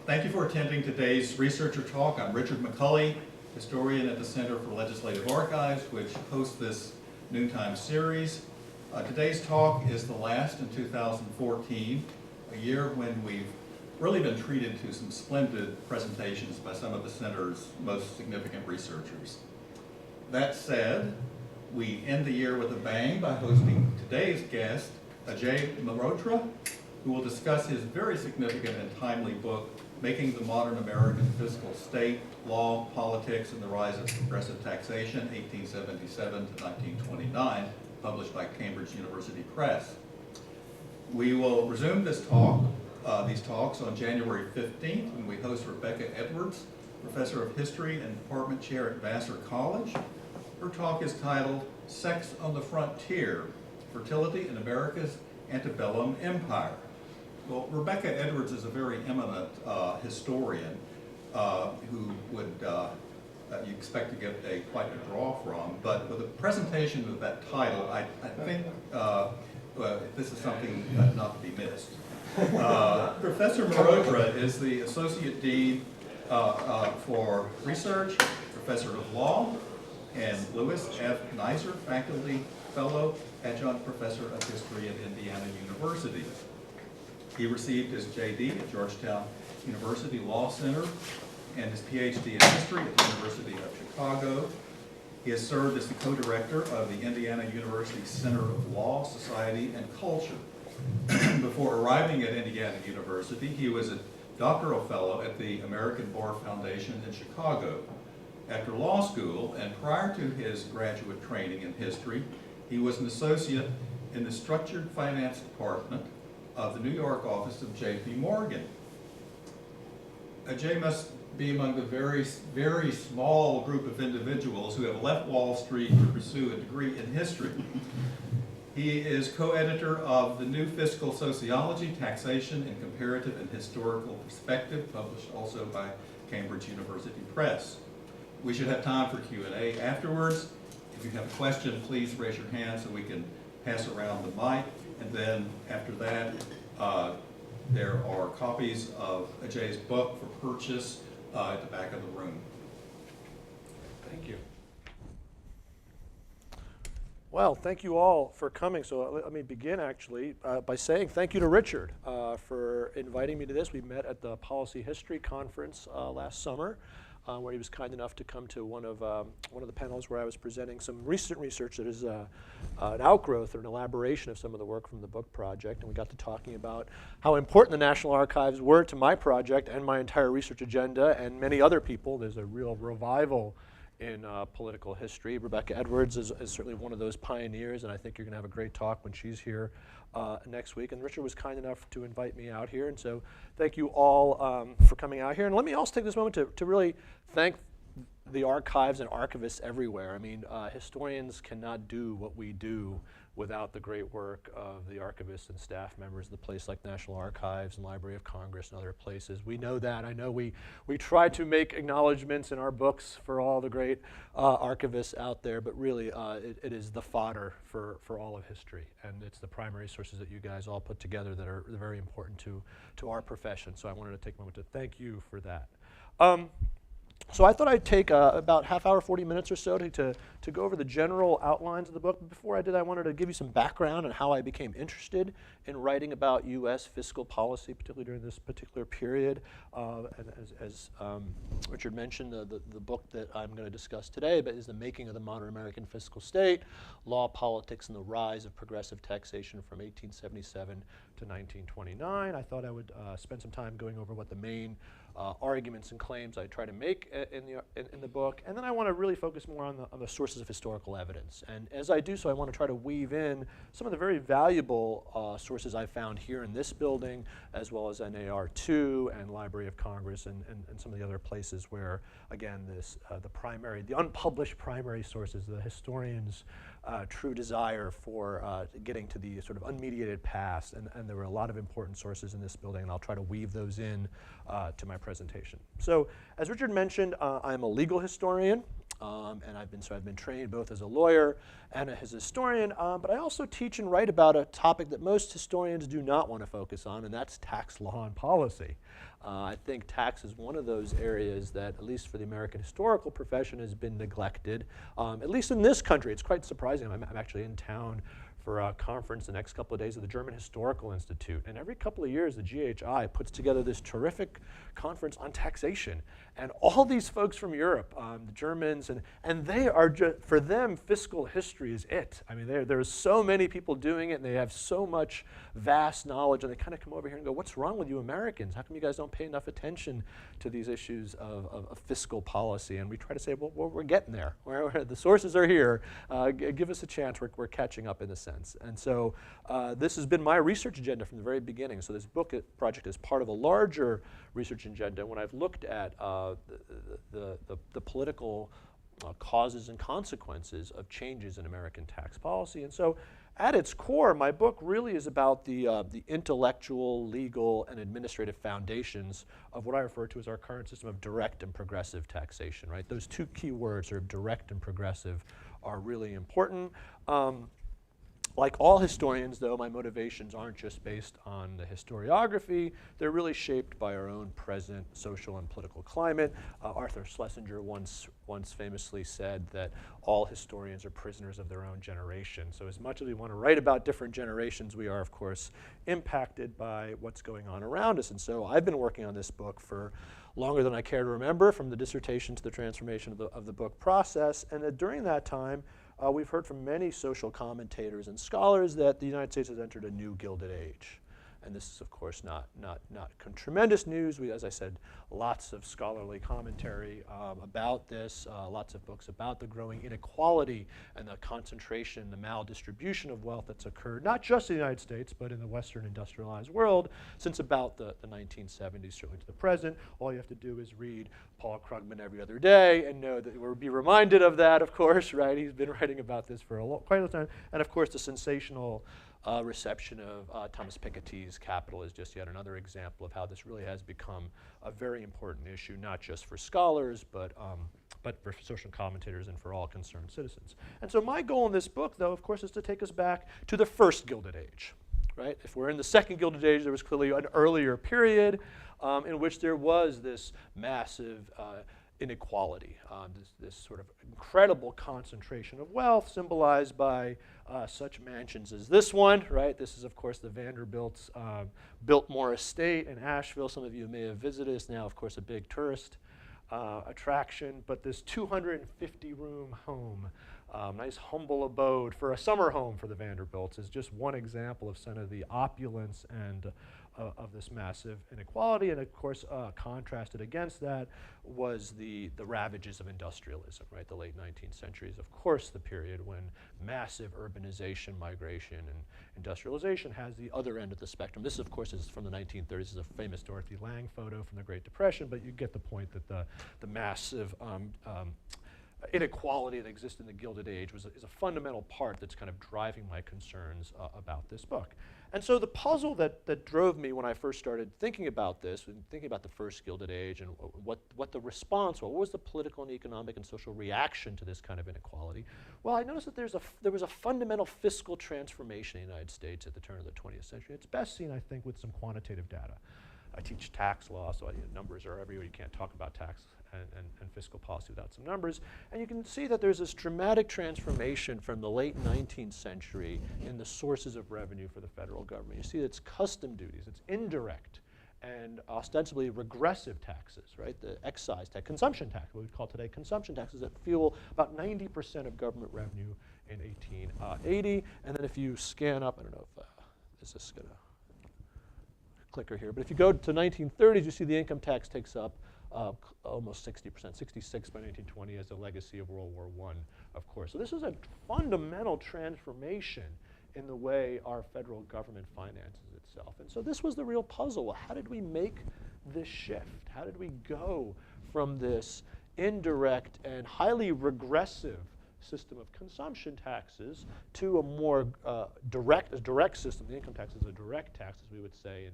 Thank you for attending today's researcher talk. I'm Richard McCulley, historian at the Center for Legislative Archives, which hosts this noontime series. Today's talk is the last in 2014, a year when we've really been treated to some splendid presentations by some of the Center's most significant researchers. That said, we end the year with a bang by hosting today's guest, Ajay Mehrotra, who will discuss his very significant and timely book, Making the Modern American Fiscal State, Law, Politics, and the Rise of Progressive Taxation, 1877 to 1929, published by Cambridge University Press. We will resume these talks on January 15th when we host Rebecca Edwards, Professor of History and Department Chair at Vassar College. Her talk is titled, Sex on the Frontier, Fertility in America's Antebellum Empire. Well, Rebecca Edwards is a very eminent historian who would you expect to get quite a draw from, but with a presentation of that title, I think this is something not to be missed. Professor Mehrotra is the Associate Dean for Research, Professor of Law, and Lewis F. Nizer, Faculty Fellow, Adjunct Professor of History at Indiana University. He received his JD at Georgetown University Law Center and his PhD in History at the University of Chicago. He has served as the co-director of the Indiana University Center of Law, Society, and Culture. Before arriving at Indiana University, he was a doctoral fellow at the American Bar Foundation in Chicago. After law school, and prior to his graduate training in history, he was an associate in the Structured Finance Department of the New York office of J.P. Morgan. Ajay must be among the very, very small group of individuals who have left Wall Street to pursue a degree in history. He is co-editor of the new Fiscal Sociology, Taxation, and Comparative and Historical Perspective, published also by Cambridge University Press. We should have time for Q&A afterwards. If you have a question, please raise your hand so we can pass around the mic. And then after that, there are copies of Ajay's book for purchase at the back of the room. Thank you. Well, thank you all for coming. So let me begin actually by saying thank you to Richard for inviting me to this. We met at the Policy History Conference last summer, where he was kind enough to come to one of the panels where I was presenting some recent research that is an outgrowth or an elaboration of some of the work from the book project. And we got to talking about how important the National Archives were to my project and my entire research agenda and many other people. There's a real revival in political history. Rebecca Edwards is certainly one of those pioneers, and I think you're going to have a great talk when she's here next week. And Richard was kind enough to invite me out here, and so thank you all for coming out here. And let me also take this moment to really thank the archives and archivists everywhere. I mean, historians cannot do what we do without the great work of the archivists and staff members of the place like National Archives and Library of Congress and other places. We know that. I know we try to make acknowledgments in our books for all the great archivists out there, but really it is the fodder for all of history, and it's the primary sources that you guys all put together that are very important to our profession. So I wanted to take a moment to thank you for that. So I thought I'd take about half hour, 40 minutes or so to go over the general outlines of the book. But before I did, I wanted to give you some background on how I became interested in writing about U.S. fiscal policy, particularly during this particular period. And as Richard mentioned, the book that I'm going to discuss today is The Making of the Modern American Fiscal State, Law, Politics, and the Rise of Progressive Taxation from 1877 to 1929. I thought I would spend some time going over what the main arguments and claims I try to make in the book, and then I want to really focus more on the sources of historical evidence. And as I do so, I want to try to weave in some of the very valuable sources I found here in this building, as well as NAR2 and Library of Congress and some of the other places where, again, the unpublished primary sources, the historians' true desire for getting to the sort of unmediated past, and there were a lot of important sources in this building, and I'll try to weave those in to my presentation. So, as Richard mentioned, I'm a legal historian. And I've been trained both as a lawyer and as a historian, but I also teach and write about a topic that most historians do not want to focus on, and that's tax law and policy. I think tax is one of those areas that, at least for the American historical profession, has been neglected. At least in this country, it's quite surprising. I'm actually in town for a conference the next couple of days at the German Historical Institute. And every couple of years, the GHI puts together this terrific conference on taxation. And all these folks from Europe, the Germans, and they are just, for them, fiscal history is it. I mean, there's so many people doing it, and they have so much vast knowledge, and they kind of come over here and go, what's wrong with you Americans? How come you guys don't pay enough attention to these issues of fiscal policy? And we try to say, well, we're getting there. The sources are here. Give us a chance. We're catching up in a sense. And so this has been my research agenda from the very beginning. So this book project is part of a larger research agenda. When I've looked at the political causes and consequences of changes in American tax policy. And so at its core, my book really is about the intellectual, legal, and administrative foundations of what I refer to as our current system of direct and progressive taxation, right? Those two key words, sort of direct and progressive, are really important. Like all historians, though, my motivations aren't just based on the historiography. They're really shaped by our own present social and political climate. Arthur Schlesinger once famously said that all historians are prisoners of their own generation. So as much as we want to write about different generations, we are, of course, impacted by what's going on around us. And so I've been working on this book for longer than I care to remember, from the dissertation to the transformation of the book process. And during that time, we've heard from many social commentators and scholars that the United States has entered a new Gilded Age. And this is, of course, not tremendous news. As I said, lots of scholarly commentary about this, lots of books about the growing inequality and the concentration, the maldistribution of wealth that's occurred, not just in the United States, but in the Western industrialized world since about the 1970s, certainly to the present. All you have to do is read Paul Krugman every other day and know that we'll be reminded of that, of course, right? He's been writing about this for quite a long time. And, of course, the sensational reception of Thomas Piketty's Capital is just yet another example of how this really has become a very important issue, not just for scholars, but for social commentators and for all concerned citizens. And so my goal in this book, though, of course, is to take us back to the first Gilded Age. Right? If we're in the second Gilded Age, there was clearly an earlier period in which there was this massive inequality, this sort of incredible concentration of wealth symbolized by such mansions as this one, right? This is, of course, the Vanderbilt's Biltmore Estate in Asheville. Some of you may have visited. It's now, of course, a big tourist attraction, but this 250-room home, nice humble abode for a summer home for the Vanderbilts, is just one example of some of the opulence and of this massive inequality. And of course, contrasted against that was the ravages of industrialism, right? The late 19th century is, of course, the period when massive urbanization, migration, and industrialization has the other end of the spectrum. This, of course, is from the 1930s. This is a famous Dorothy Lang photo from the Great Depression, but you get the point that the massive inequality that exists in the Gilded Age is a fundamental part that's kind of driving my concerns about this book. And so the puzzle that drove me when I first started thinking about this, and thinking about the first Gilded Age and what the response was, what was the political and economic and social reaction to this kind of inequality? Well, I noticed that there was a fundamental fiscal transformation in the United States at the turn of the 20th century. It's best seen, I think, with some quantitative data. I teach tax law, so numbers are everywhere. You can't talk about tax and fiscal policy without some numbers. And you can see that there's this dramatic transformation from the late 19th century in the sources of revenue for the federal government. You see it's custom duties, it's indirect and ostensibly regressive taxes, right? The excise tax, consumption tax, what we call today consumption taxes, that fuel about 90% of government revenue in 1880. And then if you scan up, I don't know if is this gonna clicker here, but if you go to 1930s, you see the income tax takes up almost 60%, 66 by 1920 as a legacy of World War I, of course. So this is a fundamental transformation in the way our federal government finances itself. And so this was the real puzzle. Well, how did we make this shift? How did we go from this indirect and highly regressive system of consumption taxes to a more direct system. The income tax is a direct tax, as we would say,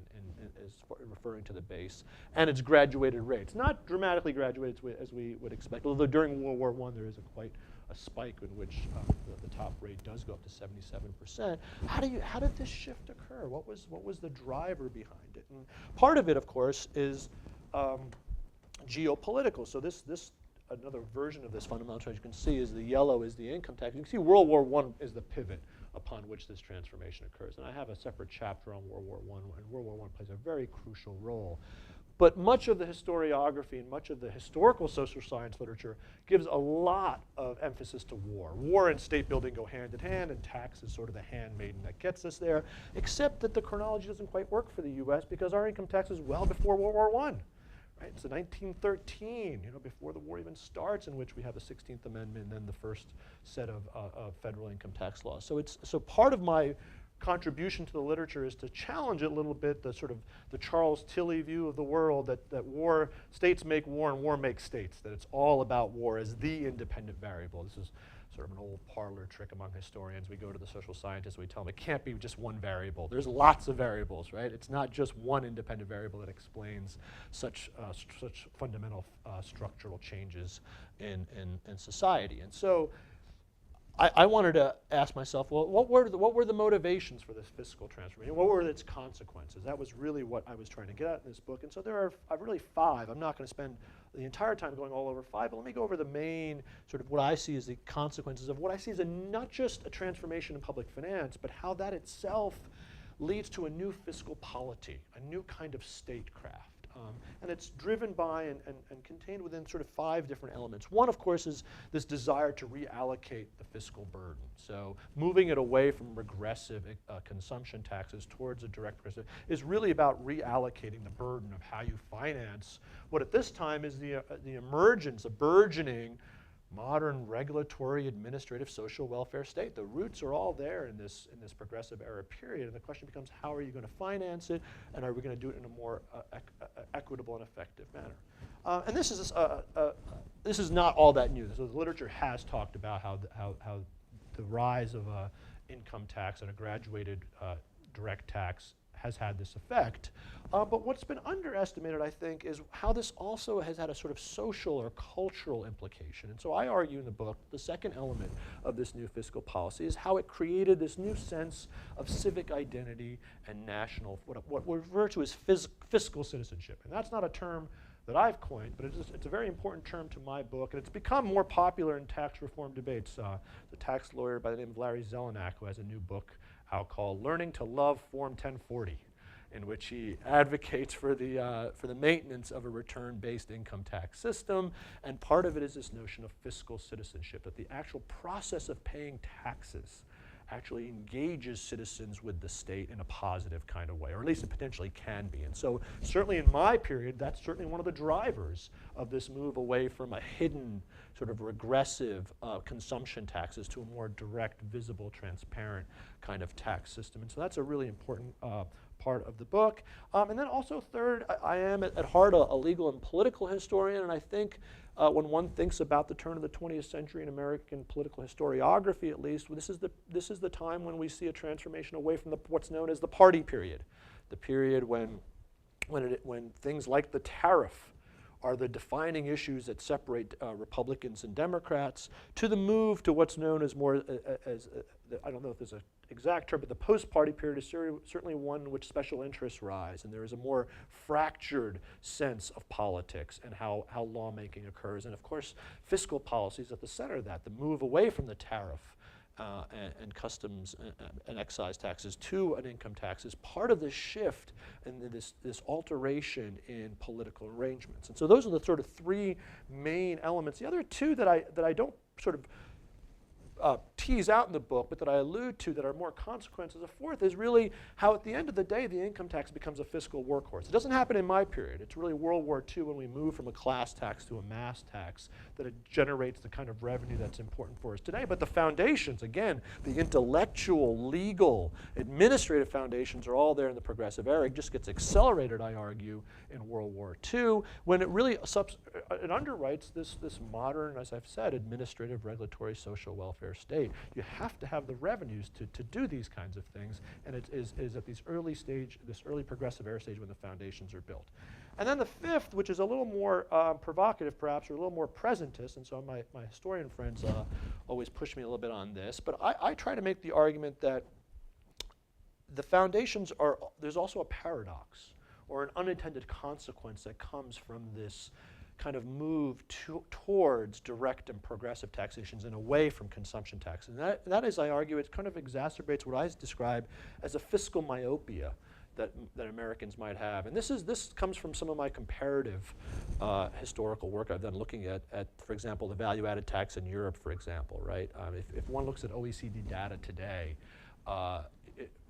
as referring to the base, and it's graduated rates. Not dramatically graduated as we would expect, although during World War I there is quite a spike in which the top rate does go up to 77%. How did this shift occur? What was the driver behind it? And part of it, of course, is geopolitical. So this another version of this fundamental change you can see is the yellow is the income tax. You can see World War I is the pivot upon which this transformation occurs. And I have a separate chapter on World War I, and World War I plays a very crucial role. But much of the historiography and much of the historical social science literature gives a lot of emphasis to war. War and state building go hand in hand, and tax is sort of the handmaiden that gets us there, except that the chronology doesn't quite work for the US because our income tax is well before World War I. Right? So 1913, before the war even starts, in which we have the 16th Amendment and then the first set of federal income tax laws. So part of my contribution to the literature is to challenge it a little bit, the sort of the Charles Tilly view of the world that states make war and war makes states, that it's all about war as the independent variable. This is sort of an old parlor trick among historians. We go to the social scientists, we tell them it can't be just one variable. There's lots of variables, right? It's not just one independent variable that explains such fundamental structural changes in society. And so I wanted to ask myself, well, what were the motivations for this fiscal transformation? What were its consequences? That was really what I was trying to get at in this book. And so there are really 5. I'm not going to spend the entire time going all over 5, but let me go over the main sort of what I see as the consequences of what I see as not just a transformation in public finance, but how that itself leads to a new fiscal polity, a new kind of statecraft. And it's driven by and contained within sort of 5 different elements. One, of course, is this desire to reallocate the fiscal burden. So moving it away from regressive consumption taxes towards a direct progressive is really about reallocating the burden of how you finance what at this time is the emergence, a burgeoning modern regulatory, administrative, social welfare state. The roots are all there in this progressive era period, and the question becomes, how are you going to finance it, and are we going to do it in a more equitable and effective manner? And this is not all that new. So the literature has talked about how the rise of a income tax and a graduated direct tax has had this effect. But what's been underestimated, I think, is how this also has had a sort of social or cultural implication. And so I argue in the book, the second element of this new fiscal policy is how it created this new sense of civic identity and national, what we refer to as fiscal citizenship. And that's not a term that I've coined, but it's a very important term to my book, and it's become more popular in tax reform debates. The tax lawyer by the name of Larry Zelenak, who has a new book out called Learning to Love Form 1040, in which he advocates for the maintenance of a return-based income tax system. And part of it is this notion of fiscal citizenship, that the actual process of paying taxes actually engages citizens with the state in a positive kind of way, or at least it potentially can be. And so certainly in my period, that's certainly one of the drivers of this move away from a hidden sort of regressive consumption taxes to a more direct, visible, transparent kind of tax system. And so that's a really important part of the book. And then also third, I am at heart a legal and political historian, and I think when one thinks about the turn of the 20th century in American political historiography, at least, this is the time when we see a transformation away from what's known as the party period, the period when things like the tariff are the defining issues that separate Republicans and Democrats, to the move to what's known as more I don't know if there's an exact term, but the post-party period is certainly one in which special interests rise, and there is a more fractured sense of politics and how lawmaking occurs. And of course, fiscal policy is at the center of that, the move away from the tariff and customs and excise taxes to an income tax is part of this shift and this alteration in political arrangements. And so those are the sort of 3 main elements. The other 2 that I don't sort of tease out in the book, but that I allude to that are more consequences. The fourth is really how at the end of the day the income tax becomes a fiscal workhorse. It doesn't happen in my period. It's really World War II when we move from a class tax to a mass tax that it generates the kind of revenue that's important for us today. But the foundations, again, the intellectual, legal, administrative foundations are all there in the progressive era. It just gets accelerated, I argue, in World War II when it really it underwrites this modern, as I've said, administrative, regulatory, social welfare state. You have to have the revenues to do these kinds of things, and it is at this early progressive era stage when the foundations are built. And then the fifth, which is a little more provocative perhaps, or a little more presentist, and so my historian friends always push me a little bit on this, but I try to make the argument that the foundations there's also a paradox, or an unintended consequence that comes from this kind of move towards direct and progressive taxations and away from consumption taxes. And that is, I argue, it kind of exacerbates what I describe as a fiscal myopia that Americans might have. And this comes from some of my comparative historical work I've done looking at, for example, the value-added tax in Europe, for example, right? If one looks at OECD data today,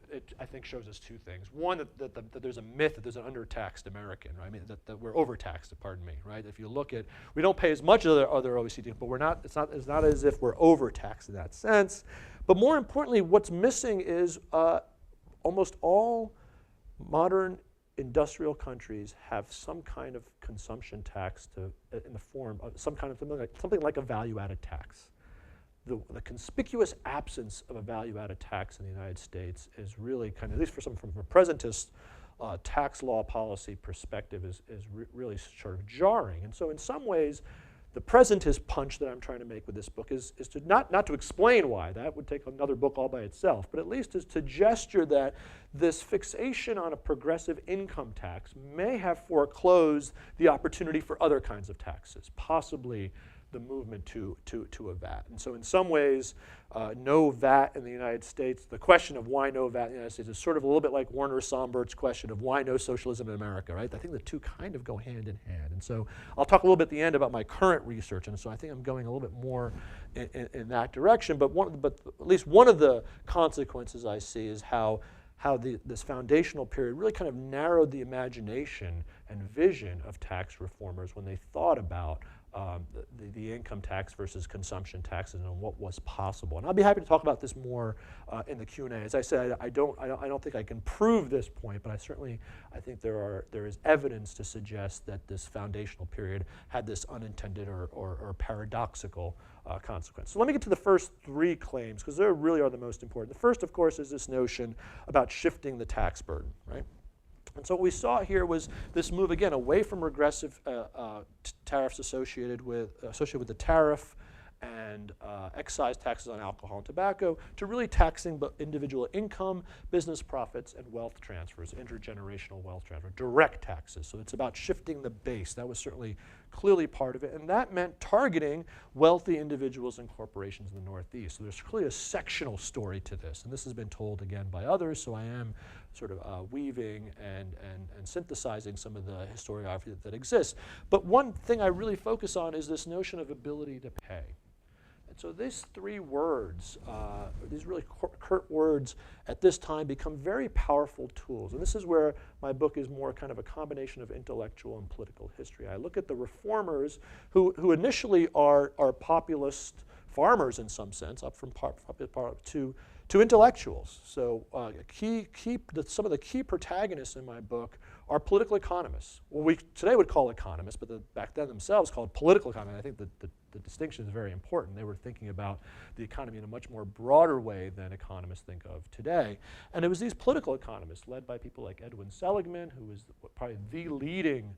it I think shows us two things. One, that there's a myth that there's an undertaxed American, right? I mean, that we're overtaxed, pardon me, right? If you look at, we don't pay as much as other OECD, but it's not as if we're overtaxed in that sense. But more importantly, what's missing is almost all modern industrial countries have some kind of consumption tax in the form of something like a value-added tax. The conspicuous absence of a value-added tax in the United States is really kind of, at least from a presentist tax law policy perspective, is really sort of jarring. And so in some ways, the presentist punch that I'm trying to make with this book is to not to explain why, that would take another book all by itself, but at least is to gesture that this fixation on a progressive income tax may have foreclosed the opportunity for other kinds of taxes, possibly the movement to a VAT. And so in some ways, no VAT in the United States, the question of why no VAT in the United States is sort of a little bit like Werner Sombert's question of why no socialism in America, right? I think the two kind of go hand in hand. And so I'll talk a little bit at the end about my current research, and so I think I'm going a little bit more in that direction. But at least one of the consequences I see is how this foundational period really kind of narrowed the imagination and vision of tax reformers when they thought about the income tax versus consumption taxes and what was possible. And I'll be happy to talk about this more in the Q&A. As I said, I don't think I can prove this point, but I think there is evidence to suggest that this foundational period had this unintended or paradoxical consequence. So let me get to the first three claims, because they really are the most important. The first, of course, is this notion about shifting the tax burden, right? And so what we saw here was this move, again, away from regressive tariffs associated with the tariff and excise taxes on alcohol and tobacco to really taxing individual income, business profits, and wealth transfers, intergenerational wealth transfer, direct taxes. So it's about shifting the base. That was certainly clearly part of it. And that meant targeting wealthy individuals and corporations in the Northeast. So there's clearly a sectional story to this. And this has been told again by others, so I am sort of weaving and synthesizing some of the historiography that exists. But one thing I really focus on is this notion of ability to pay. And so these three words, these really curt words at this time become very powerful tools. And this is where my book is more kind of a combination of intellectual and political history. I look at the reformers who initially are populist farmers in some sense, up from to intellectuals. So some of the key protagonists in my book are political economists. Well, we today would call economists, but back then themselves called political economists. I think the distinction is very important. They were thinking about the economy in a much more broader way than economists think of today. And it was these political economists led by people like Edwin Seligman, who was probably the leading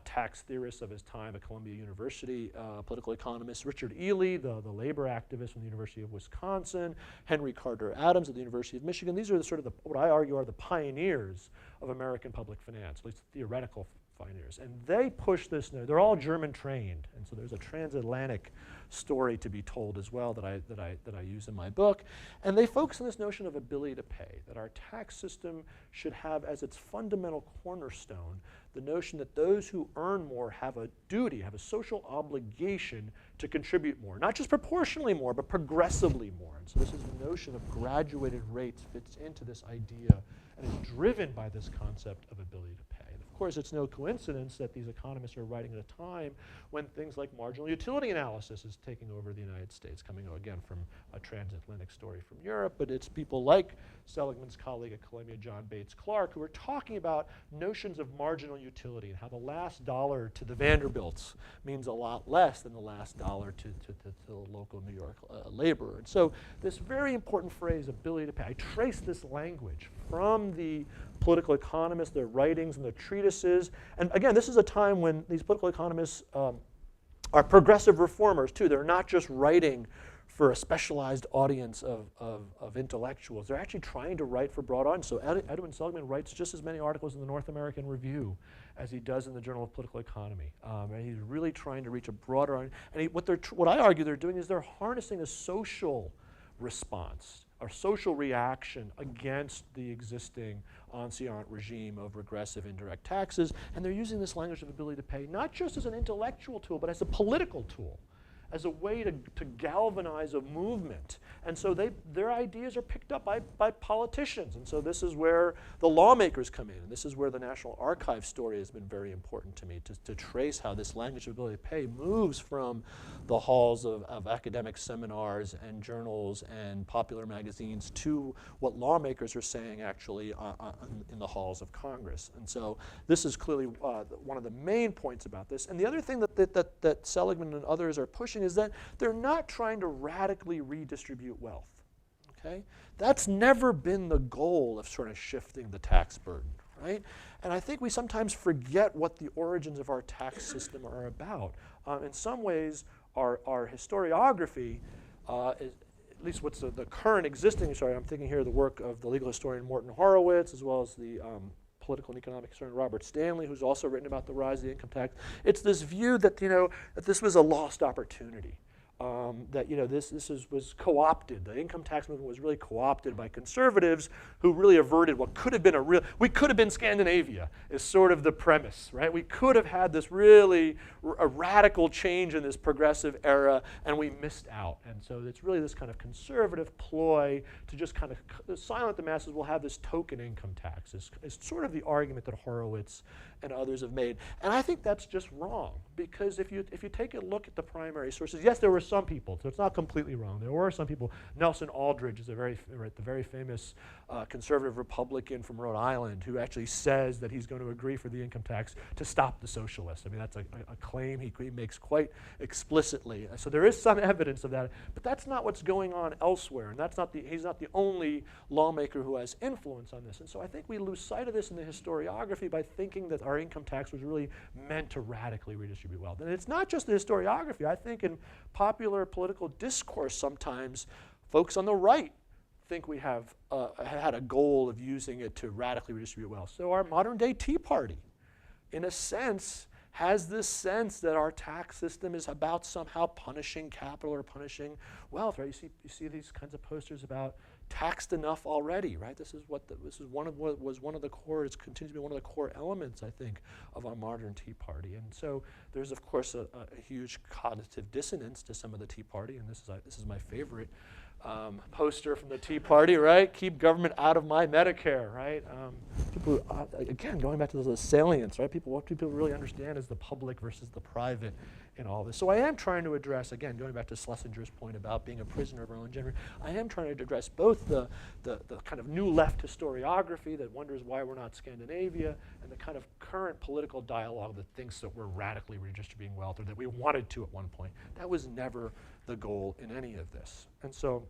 tax theorist of his time at Columbia University, political economist, Richard Ely, the labor activist from the University of Wisconsin, Henry Carter Adams at the University of Michigan. These are what I argue are the pioneers of American public finance, at least theoretical finance. And they push this, they're all German trained, and so there's a transatlantic story to be told as well that I use in my book. And they focus on this notion of ability to pay, that our tax system should have as its fundamental cornerstone the notion that those who earn more have a duty, have a social obligation to contribute more, not just proportionally more, but progressively more. And so this is the notion of graduated rates fits into this idea and is driven by this concept of ability to pay. And of course, it's no coincidence that these economists are writing at a time when things like marginal utility analysis is taking over the United States, coming again from a transatlantic story from Europe, but it's people like Seligman's colleague at Columbia, John Bates Clark, who are talking about notions of marginal utility and how the last dollar to the Vanderbilts means a lot less than the last dollar to the local New York laborer. And so this very important phrase, ability to pay, I trace this language from the political economists, their writings and their treatises. And again, this is a time when these political economists are progressive reformers too. They're not just writing for a specialized audience of intellectuals. They're actually trying to write for broad audience. So Edwin Seligman writes just as many articles in the North American Review as he does in the Journal of Political Economy. And he's really trying to reach a broader audience. And what I argue they're doing is they're harnessing a social response, or social reaction against the existing ancien regime of regressive indirect taxes. And they're using this language of ability to pay not just as an intellectual tool, but as a political tool, as a way to galvanize a movement. And so their ideas are picked up by politicians. And so this is where the lawmakers come in. And this is where the National Archives story has been very important to me, to trace how this language of ability to pay moves from the halls of academic seminars and journals and popular magazines to what lawmakers are saying actually in the halls of Congress. And so this is clearly one of the main points about this. And the other thing that Seligman and others are pushing is that they're not trying to radically redistribute wealth. Okay? That's never been the goal of sort of shifting the tax burden, right? And I think we sometimes forget what the origins of our tax system are about. In some ways, our historiography, at least what's the current existing historian, I'm thinking here of the work of the legal historian Morton Horowitz, as well as the political and economic historian Robert Stanley, who's also written about the rise of the income tax. It's this view that, that this was a lost opportunity. That this was co-opted. The income tax movement was really co-opted by conservatives who really averted what could have been we could have been Scandinavia is sort of the premise, right? We could have had this really a radical change in this progressive era, and we missed out. And so it's really this kind of conservative ploy to just kind of silent the masses. We'll have this token income tax is sort of the argument that Horowitz and others have made. And I think that's just wrong, because if you take a look at the primary sources, yes, there were some people, so it's not completely wrong. There were some people. Nelson Aldrich is the very famous conservative Republican from Rhode Island who actually says that he's going to agree for the income tax to stop the socialists. I mean, that's a claim he makes quite explicitly. So there is some evidence of that, but that's not what's going on elsewhere, and he's not the only lawmaker who has influence on this. And so I think we lose sight of this in the historiography by thinking that our income tax was really meant to radically redistribute wealth. And it's not just the historiography. I think in popular political discourse sometimes folks on the right think we have had a goal of using it to radically redistribute wealth. So our modern day Tea Party, in a sense, has this sense that our tax system is about somehow punishing capital or punishing wealth, right? You see these kinds of posters about taxed enough already, right? This is one of the core. It continues to be one of the core elements, I think, of our modern Tea Party. And so there's of course a huge cognitive dissonance to some of the Tea Party, and this is my favorite poster from the Tea Party, right? Keep government out of my Medicare, right? People, again, going back to the salience, right? What people really understand is the public versus the private in all this. So I am trying to address, again, going back to Schlesinger's point about being a prisoner of our own gender, I am trying to address both the kind of new left historiography that wonders why we're not Scandinavia, and the kind of current political dialogue that thinks that we're radically redistributing wealth, or that we wanted to at one point. That was never the goal in any of this. And so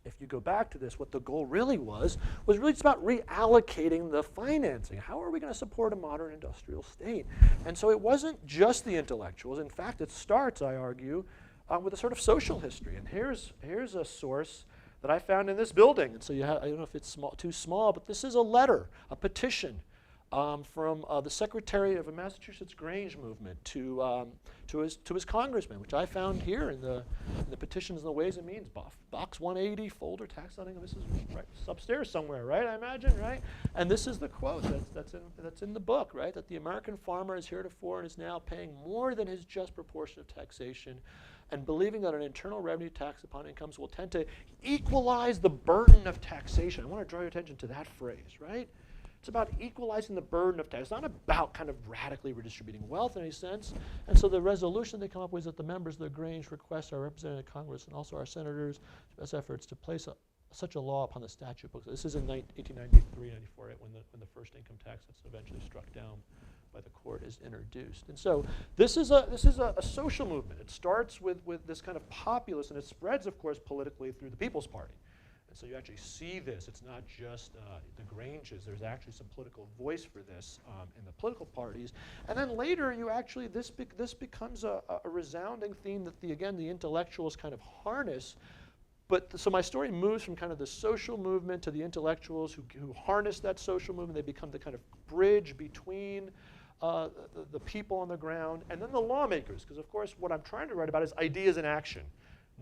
if you go back to this, what the goal really was really just about reallocating the financing. How are we going to support a modern industrial state? And so it wasn't just the intellectuals. In fact, it starts, I argue, with a sort of social history. And here's a source that I found in this building. And so I don't know if it's too small, but this is a letter, a petition from the secretary of a Massachusetts Grange movement to his congressman, which I found here in the petitions and the Ways and Means box 180 folder tax on income. This is right upstairs somewhere, right? I imagine, right? And this is the quote that's in the book, right? That the American farmer is heretofore and is now paying more than his just proportion of taxation, and believing that an internal revenue tax upon incomes will tend to equalize the burden of taxation. I want to draw your attention to that phrase, right? It's about equalizing the burden of tax. It's not about kind of radically redistributing wealth in any sense. And so the resolution they come up with is that the members of the Grange request our representative Congress and also our senators' best efforts to place such a law upon the statute books. This is in 1893, 94, right, when the first income tax that's eventually struck down by the court is introduced. And so this is a social movement. It starts with this kind of populist, and it spreads, of course, politically through the People's Party. And so you actually see this. It's not just the Granges. There's actually some political voice for this in the political parties. And then later, you actually this becomes a resounding theme that the intellectuals kind of harness. But so my story moves from kind of the social movement to the intellectuals who harness that social movement. They become the kind of bridge between the people on the ground and then the lawmakers. Because of course, what I'm trying to write about is ideas in action.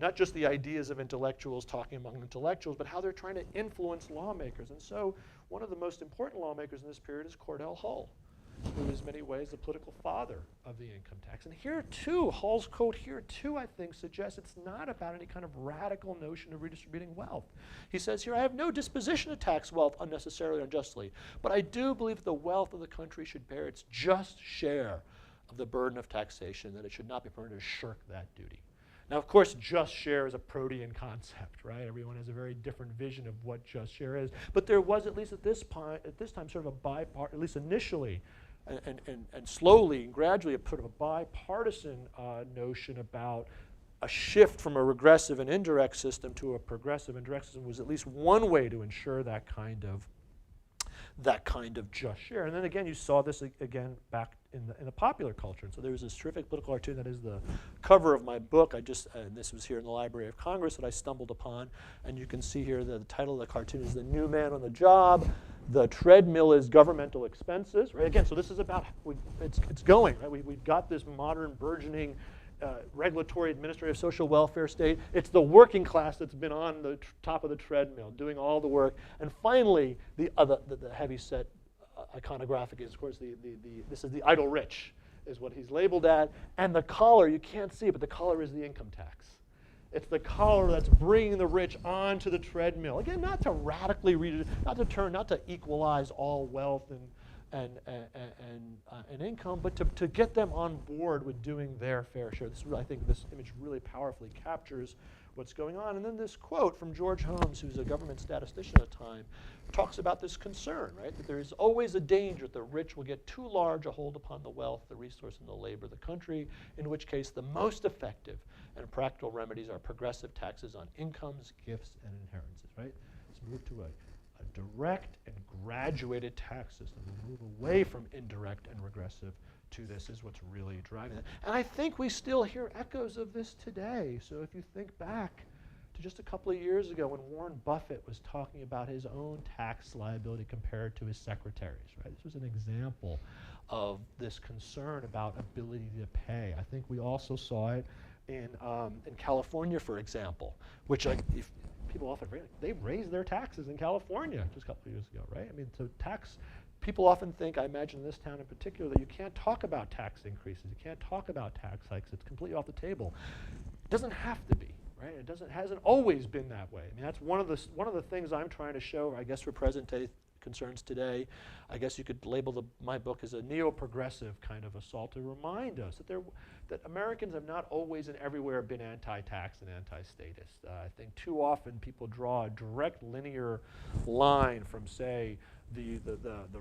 Not just the ideas of intellectuals talking among intellectuals, but how they're trying to influence lawmakers. And so one of the most important lawmakers in this period is Cordell Hull, who is in many ways the political father of the income tax. And here too, Hull's quote here too, I think, suggests it's not about any kind of radical notion of redistributing wealth. He says here, I have no disposition to tax wealth unnecessarily or unjustly, but I do believe that the wealth of the country should bear its just share of the burden of taxation, that it should not be permitted to shirk that duty. Now, of course, just share is a protean concept, right? Everyone has a very different vision of what just share is. But there was, at least at this time, sort of a bipartisan, at least initially, and slowly and gradually, a sort of a bipartisan notion about a shift from a regressive and indirect system to a progressive and direct system was at least one way to ensure that kind of just share. And then again, you saw this again back in the popular culture. And so there was this terrific political cartoon that is the cover of my book. And this was here in the Library of Congress that I stumbled upon. And you can see here the title of the cartoon is The New Man on the Job. The treadmill is governmental expenses, right? Again, so this is about, it's going, right? We've got this modern burgeoning regulatory, administrative, social welfare state. It's the working class that's been on the top of the treadmill, doing all the work. And finally, the heavy-set iconographic is, of course, this is the idle rich, is what he's labeled at. And the collar, you can't see it, but the collar is the income tax. It's the collar that's bringing the rich onto the treadmill. Again, not to radically not to equalize all wealth and income, but to get them on board with doing their fair share. I think this image really powerfully captures what's going on. And then this quote from George Holmes, who's a government statistician at the time, talks about this concern, right? That there is always a danger that the rich will get too large a hold upon the wealth, the resource, and the labor of the country, in which case the most effective and practical remedies are progressive taxes on incomes, gifts, and inheritances, right? Let's move to a direct and graduated tax system. We move away from indirect and regressive to this is what's really driving it. And I think we still hear echoes of this today. So if you think back to just a couple of years ago when Warren Buffett was talking about his own tax liability compared to his secretaries, right? This was an example of this concern about ability to pay. I think we also saw it in California, for example, which if people often they raised their taxes in California just a couple of years ago, right? I mean, so people often think, I imagine in this town in particular, that you can't talk about tax increases, you can't talk about tax hikes, it's completely off the table. It doesn't have to be, right? Hasn't always been that way. I mean, that's one of the things I'm trying to show, I guess, for present-day concerns today. I guess you could label my book as a neo-progressive kind of assault to remind us that Americans have not always and everywhere been anti-tax and anti-statist. I think too often people draw a direct linear line from, say, the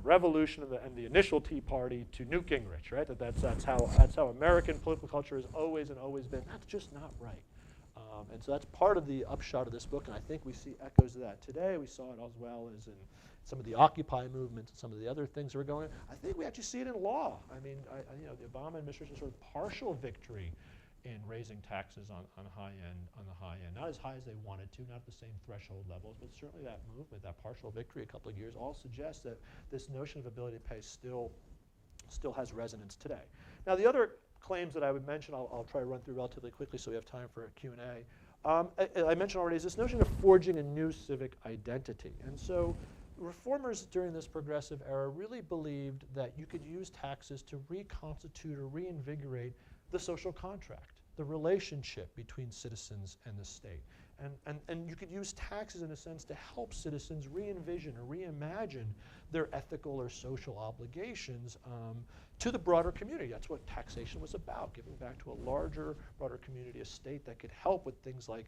revolution and the initial Tea Party to Newt Gingrich, right? That's how American political culture has always been. That's just not right. And so that's part of the upshot of this book, and I think we see echoes of that today. We saw it as well as in some of the Occupy movements and some of the other things that are going on. I think we actually see it in law. I mean, the Obama administration's sort of partial victory in raising taxes on the high end, not as high as they wanted to, not at the same threshold levels, but certainly that movement, that partial victory a couple of years, all suggests that this notion of ability to pay still has resonance today. Now, the other claims that I would mention, I'll try to run through relatively quickly so we have time for a Q&A. I mentioned already is this notion of forging a new civic identity. And so reformers during this progressive era really believed that you could use taxes to reconstitute or reinvigorate the social contract, the relationship between citizens and the state. And you could use taxes in a sense to help citizens re-envision or reimagine their ethical or social obligations to the broader community. That's what taxation was about, giving back to a larger, broader community, a state that could help with things like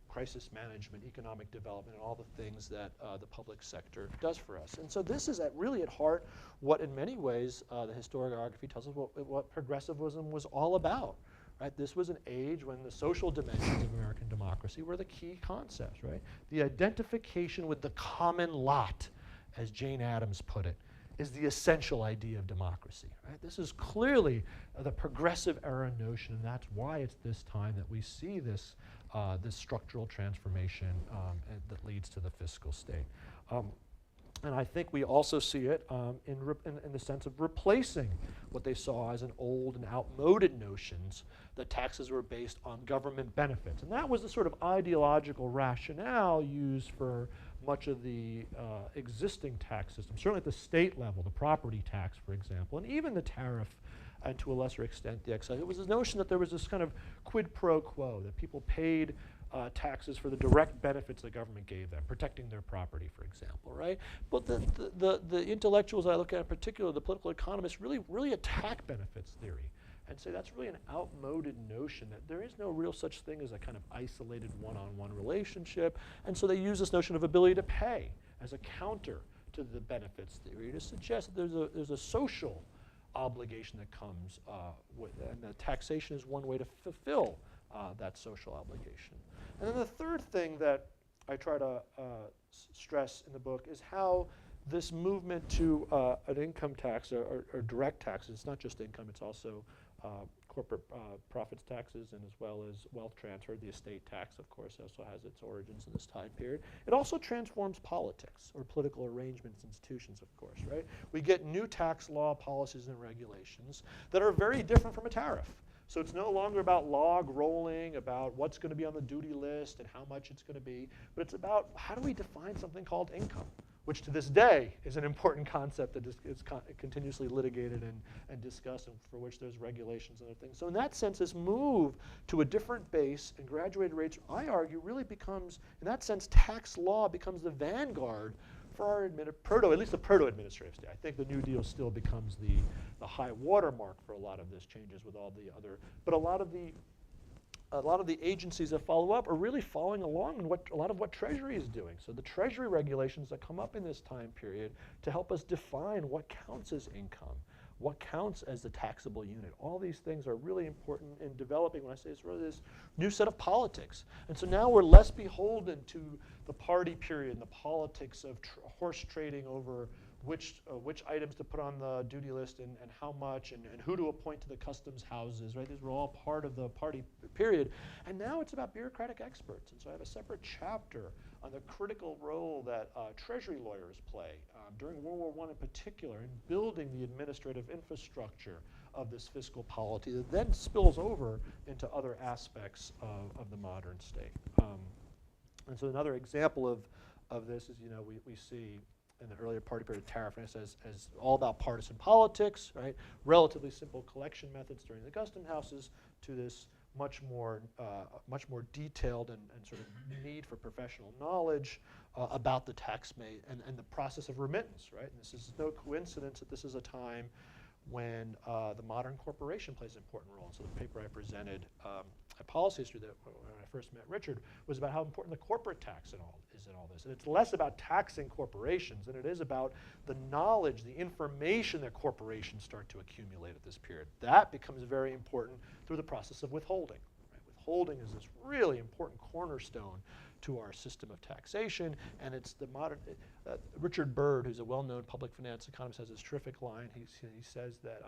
crisis management, economic development, and all the things that the public sector does for us. And so this is really at heart what in many ways the historiography tells us what progressivism was all about. Right? This was an age when the social dimensions of American democracy were the key concepts, right? The identification with the common lot, as Jane Addams put it, is the essential idea of democracy, right? This is clearly the progressive era notion, and that's why it's this time that we see this, this structural transformation that leads to the fiscal state. And I think we also see it in the sense of replacing what they saw as an old and outmoded notions that taxes were based on government benefits. And that was the sort of ideological rationale used for much of the existing tax system, certainly at the state level, the property tax, for example, and even the tariff, and to a lesser extent the excise. It was this notion that there was this kind of quid pro quo, that people paid taxes for the direct benefits the government gave them, protecting their property, for example, right? But the intellectuals I look at in particular, the political economists, really attack benefits theory and say that's really an outmoded notion, that there is no real such thing as a kind of isolated one-on-one relationship. And so they use this notion of ability to pay as a counter to the benefits theory to suggest that there's a social obligation that comes with it, and that taxation is one way to fulfill that social obligation. And then the third thing that I try to stress in the book is how this movement to an income tax or direct taxes, it's not just income, it's also corporate profits taxes, and as well as wealth transfer. The estate tax, of course, also has its origins in this time period. It also transforms politics or political arrangements, institutions, of course, right? We get new tax law policies and regulations that are very different from a tariff. So it's no longer about log rolling, about what's going to be on the duty list and how much it's going to be, but it's about how do we define something called income, which to this day is an important concept that is continuously litigated and discussed, and for which there's regulations and other things. So in that sense, this move to a different base and graduated rates, I argue, really becomes, in that sense, tax law becomes the vanguard for our at least the proto-administrative state. I think the New Deal still becomes the high watermark for a lot of this changes with all the other, but a lot of the agencies that follow up are really following along in a lot of what Treasury is doing. So the Treasury regulations that come up in this time period to help us define what counts as income, what counts as the taxable unit. All these things are really important in developing, when I say it's really this new set of politics. And so now we're less beholden to the party period and the politics of horse trading over which items to put on the duty list and how much and who to appoint to the customs houses, right? These were all part of the party period. And now it's about bureaucratic experts. And so I have a separate chapter on the critical role that Treasury lawyers play during World War I in particular in building the administrative infrastructure of this fiscal polity that then spills over into other aspects of the modern state. And so another example of this is, we see in the earlier party period tariff, and it says as all about partisan politics, right? Relatively simple collection methods during the custom houses to this much more detailed and sort of need for professional knowledge about the tax and the process of remittance, right? And this is no coincidence that this is a time when the modern corporation plays an important role. And so the paper I presented at Policy History that when I first met Richard was about how important the corporate tax is in all this. And it's less about taxing corporations than it is about the knowledge, the information that corporations start to accumulate at this period. That becomes very important through the process of withholding. Right? Withholding is this really important cornerstone to our system of taxation, and it's the modern, Richard Byrd, who's a well-known public finance economist, has this terrific line. He says that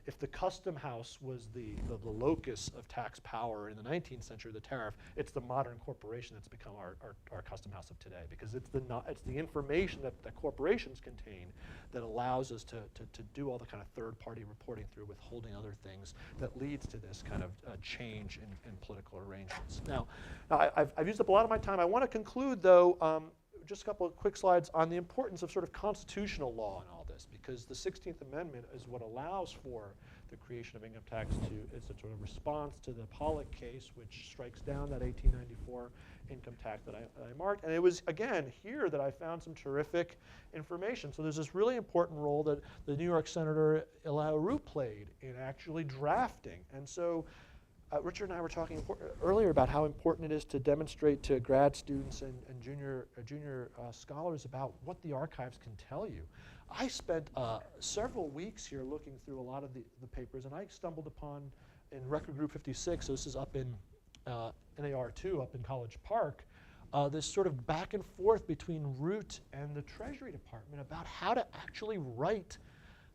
if the custom house was the locus of tax power in the 19th century, the tariff, it's the modern corporation that's become our custom house of today, because it's the information that corporations contain that allows us to do all the kind of third-party reporting through withholding other things that leads to this kind of change in political arrangements. Now I've used up a lot of my time. I want to conclude, though, just a couple of quick slides on the importance of sort of constitutional law in all this, because the 16th Amendment is what allows for the creation of income tax it's a sort of response to the Pollock case, which strikes down that 1894 income tax that I marked. And it was, again, here that I found some terrific information. So there's this really important role that the New York Senator Elihu Root played in actually drafting. And so Richard and I were talking earlier about how important it is to demonstrate to grad students and junior scholars about what the archives can tell you. I spent several weeks here looking through a lot of the papers, and I stumbled upon in Record Group 56, so this is up in NAR2 up in College Park, this sort of back and forth between Root and the Treasury Department about how to actually write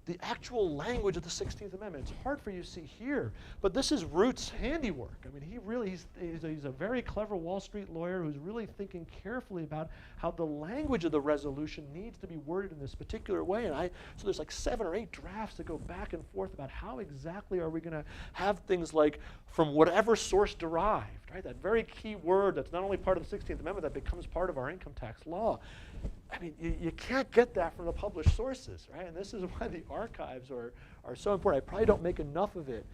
the actual language of the 16th Amendment. It's hard for you to see here, but this is Root's handiwork. I mean, he's a very clever Wall Street lawyer who's really thinking carefully about how the language of the resolution needs to be worded in this particular way. And so there's like 7 or 8 drafts that go back and forth about how exactly are we going to have things like from whatever source derived, right? That very key word that's not only part of the 16th Amendment, that becomes part of our income tax law. I mean, you can't get that from the published sources, right? And this is why the archives are so important. I probably don't make enough of it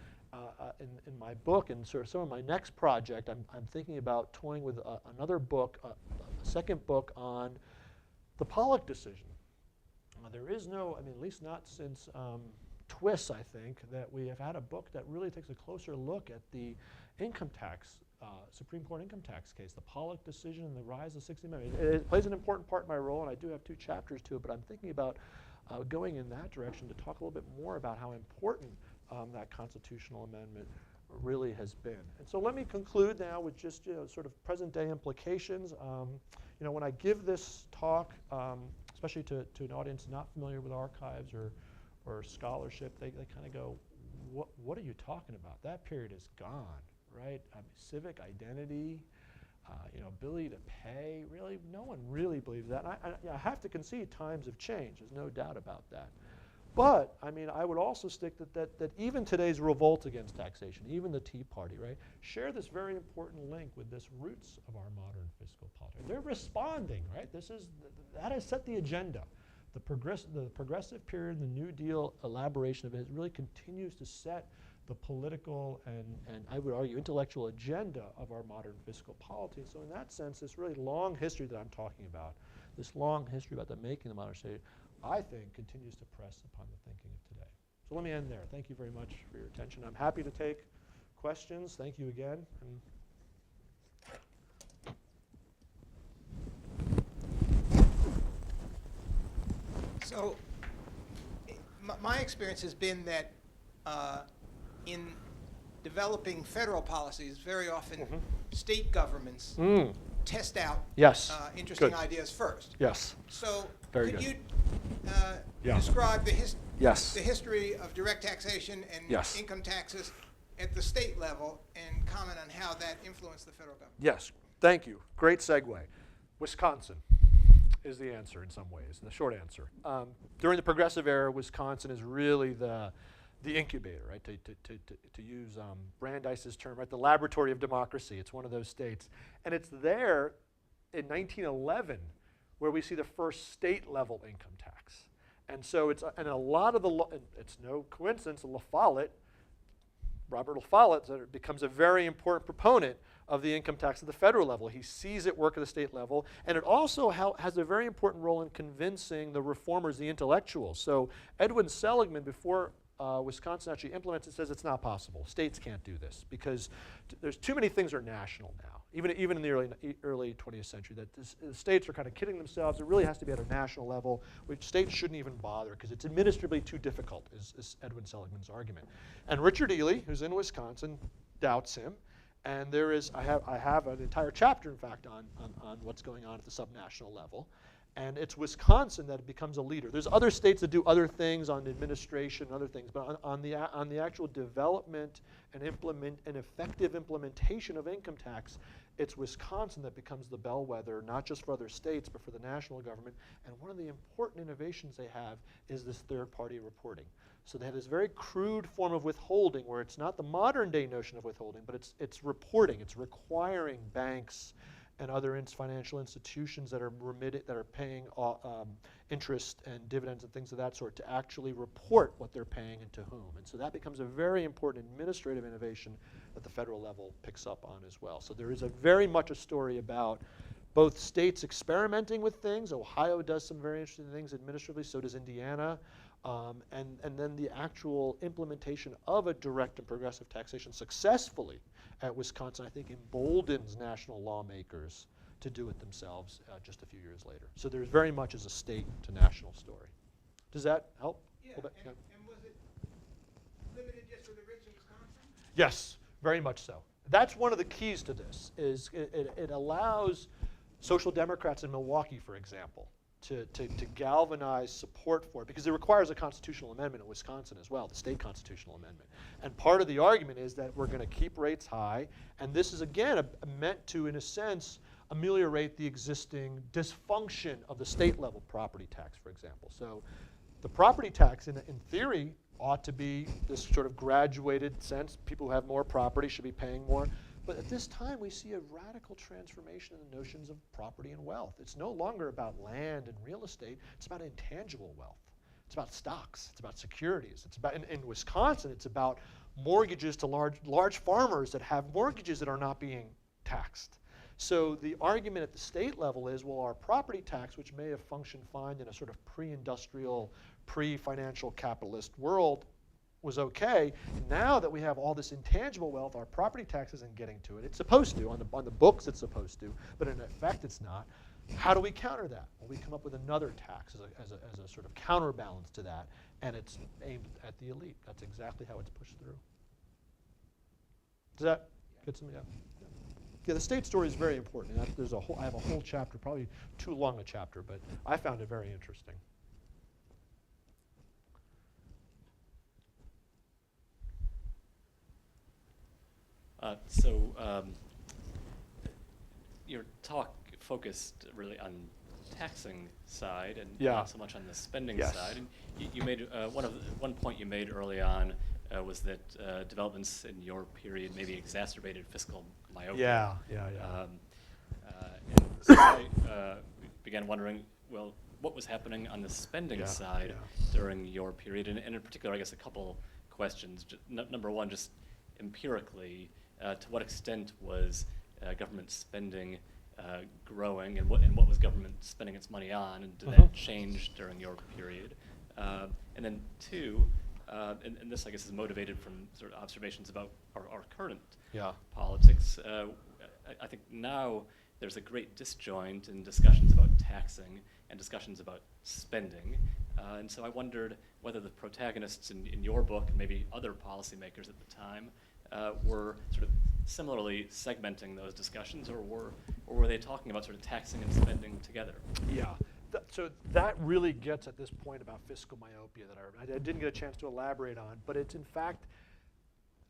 in my book, and sort of some of my next project. I'm thinking about toying with another book, a second book on the Pollock decision. There is no, I mean, at least not since Twiss, I think, that we have had a book that really takes a closer look at the income tax, Supreme Court income tax case, the Pollock decision and the rise of the 16th Amendment. It plays an important part in my role, and I do have 2 chapters to it, but I'm thinking about going in that direction to talk a little bit more about how important that constitutional amendment really has been. And so let me conclude now with just sort of present day implications. When I give this talk, especially to an audience not familiar with archives or scholarship, they kind of go, what are you talking about? That period is gone, right? I mean, civic identity, ability to pay, really, no one really believes that. And I have to concede times have changed. There's no doubt about that. But, I mean, I would also stick that even today's revolt against taxation, even the Tea Party, right, share this very important link with this roots of our modern fiscal politics. They're responding, right? That has set the agenda. The progressive period, the New Deal elaboration of it really continues to set the political and I would argue intellectual agenda of our modern fiscal polity. So in that sense, this really long history that I'm talking about, this long history about the making of the modern state, I think continues to press upon the thinking of today. So let me end there. Thank you very much for your attention. I'm happy to take questions. Thank you again. So my experience has been that in developing federal policies, very often state governments test out interesting ideas first. Yes. So very could good. You describe the history of direct taxation and Yes. income taxes at the state level and comment on how that influenced the federal government? Yes, thank you. Great segue. Wisconsin is the answer in some ways, the short answer. During the Progressive era, Wisconsin is really the incubator, right? To use Brandeis's term, right? The laboratory of democracy. It's one of those states, and it's there in 1911 where we see the first state-level income tax. And so it's and a lot of it's no coincidence. Robert La Follette becomes a very important proponent of the income tax at the federal level. He sees it work at the state level, and it also has a very important role in convincing the reformers, the intellectuals. So Edwin Seligman, before Wisconsin actually implements it, says it's not possible. States can't do this because there's too many things are national now. Even in the early 20th century, that the states are kind of kidding themselves. It really has to be at a national level, which states shouldn't even bother because it's administratively too difficult, is Edwin Seligman's argument. And Richard Ely, who's in Wisconsin, doubts him. And I have an entire chapter, in fact, on what's going on at the subnational level. And it's Wisconsin that becomes a leader. There's other states that do other things on administration and other things, but on the actual development and effective implementation of income tax, it's Wisconsin that becomes the bellwether, not just for other states, but for the national government. And one of the important innovations they have is this third-party reporting. So they have this very crude form of withholding where it's not the modern-day notion of withholding, but it's reporting. It's requiring banks and other financial institutions that are paying interest and dividends and things of that sort to actually report what they're paying and to whom. And so that becomes a very important administrative innovation that the federal level picks up on as well. So there is very much a story about both states experimenting with things. Ohio does some very interesting things administratively, so does Indiana. And then the actual implementation of a direct and progressive taxation successfully at Wisconsin, I think, emboldens national lawmakers to do it themselves just a few years later. So there's very much as a state to national story. Does that help? Yeah, and was it limited just for the rich in Wisconsin? Yes, very much so. That's one of the keys to this, is it allows social democrats in Milwaukee, for example, to galvanize support for it, because it requires a constitutional amendment in Wisconsin as well, the state constitutional amendment. And part of the argument is that we're going to keep rates high, and this is, again, meant to, in a sense, ameliorate the existing dysfunction of the state-level property tax, for example. So the property tax, in theory, ought to be this sort of graduated sense. People who have more property should be paying more. But at this time, we see a radical transformation in the notions of property and wealth. It's no longer about land and real estate. It's about intangible wealth. It's about stocks. It's about securities. It's about, in Wisconsin, it's about mortgages to large farmers that have mortgages that are not being taxed. So the argument at the state level is, well, our property tax, which may have functioned fine in a sort of pre-industrial, pre-financial capitalist world, was okay. Now that we have all this intangible wealth, our property tax isn't getting to it. It's supposed to. On the books it's supposed to, but in effect it's not. How do we counter that? Well, we come up with another tax as a sort of counterbalance to that, and it's aimed at the elite. That's exactly how it's pushed through. Does that get some? Yeah. Yeah, the state story is very important. And I have a whole chapter, probably too long a chapter, but I found it very interesting. Your talk focused really on taxing side and Yeah. not so much on the spending Yes. side. And you made one point you made early on was that developments in your period maybe exacerbated fiscal myopia. Yeah. And so I began wondering, well, what was happening on the spending side during your period? And in particular, I guess a couple questions. Number one, just empirically, to what extent was government spending growing, and what was government spending its money on, and did that change during your period? And then two, and this I guess is motivated from sort of observations about our current politics. I think now there's a great disjoint in discussions about taxing and discussions about spending. And so I wondered whether the protagonists in your book, and maybe other policymakers at the time, were sort of similarly segmenting those discussions, or were they talking about sort of taxing and spending together? Yeah. So that really gets at this point about fiscal myopia that I didn't get a chance to elaborate on, but it's in fact,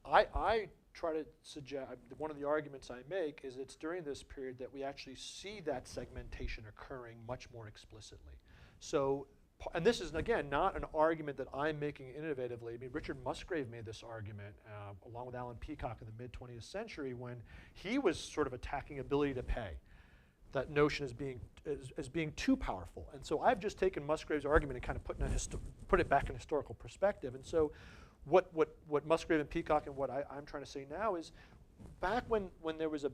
I try to suggest, one of the arguments I make is it's during this period that we actually see that segmentation occurring much more explicitly. So, and this is, again, not an argument that I'm making innovatively. I mean, Richard Musgrave made this argument along with Alan Peacock in the mid-20th century when he was sort of attacking ability to pay. That notion as being too powerful. And so I've just taken Musgrave's argument and kind of put it back in historical perspective. And so what Musgrave and Peacock and what I'm trying to say now is, back when there was the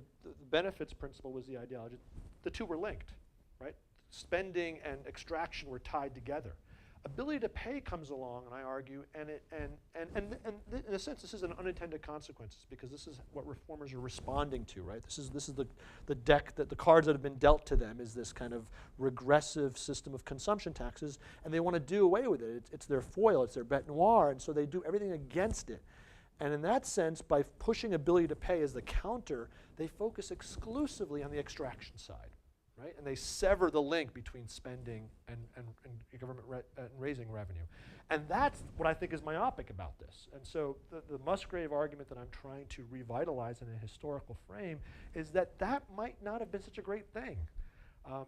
benefits principle was the ideology, the two were linked, right? Spending and extraction were tied together. Ability to pay comes along, and I argue, and in a sense, this is an unintended consequences, because this is what reformers are responding to, right? This is the deck, that the cards that have been dealt to them is this kind of regressive system of consumption taxes, and they want to do away with it. It's their foil, it's their bête noire, and so they do everything against it. And in that sense, by pushing ability to pay as the counter, they focus exclusively on the extraction side. right? And they sever the link between spending and government and raising revenue. And that's what I think is myopic about this. And so the Musgrave argument that I'm trying to revitalize in a historical frame is that that might not have been such a great thing.